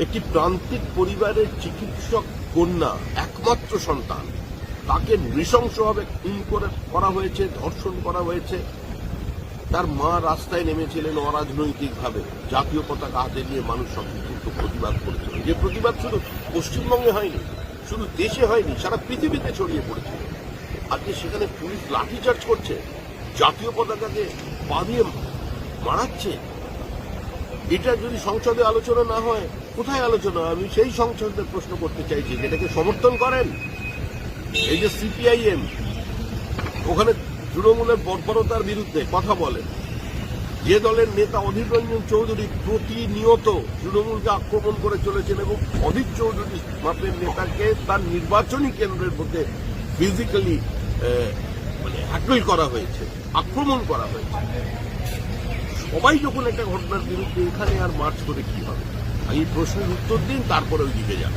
একটি প্রান্তিক পরিবারের চিকিৎসক কন্যা, একমাত্র সন্তান, তাকে নৃশংসভাবে খুন করা হয়েছে, ধর্ষণ করা হয়েছে। তার মা রাস্তায় নেমেছিলেন অরাজনৈতিকভাবে, জাতীয় পতাকা হাতে নিয়ে মানুষ সম্পৃক্ত প্রতিবাদ করেছিল। যে প্রতিবাদ শুধু পশ্চিমবঙ্গে হয়নি, শুধু দেশে হয়নি, সারা পৃথিবীতে ছড়িয়ে পড়েছিল। আজকে সেখানে পুলিশ লাঠিচার্জ করছে, জাতীয় পতাকাকে পা দিয়ে মারাচ্ছে। এটা যদি সংসদে আলোচনা না হয়, কোথায় আলোচনা? আমি সেই সংসদের প্রশ্ন করতে চাইছি, যেটাকে সমর্থন করেন। এই যে সিপিআইএম, ওখানে তৃণমূলের বর্বরতার বিরুদ্ধে কথা বলেন। যে দলের নেতা অধীর রঞ্জন চৌধুরী প্রতিনিয়ত তৃণমূলকে আক্রমণ করে চলেছেন এবং অধীর চৌধুরী মাপের নেতাকে তার নির্বাচনী কেন্দ্রের মধ্যে ফিজিক্যালি হ্যাকল করা হয়েছে, আক্রমণ করা হয়েছে। সবাই যখন একটা ঘটনার বিরুদ্ধে, এখানে আর মার্চ করে কি হবে? এই প্রশ্নের উত্তর দিন, তারপরে ওই দিকে যান।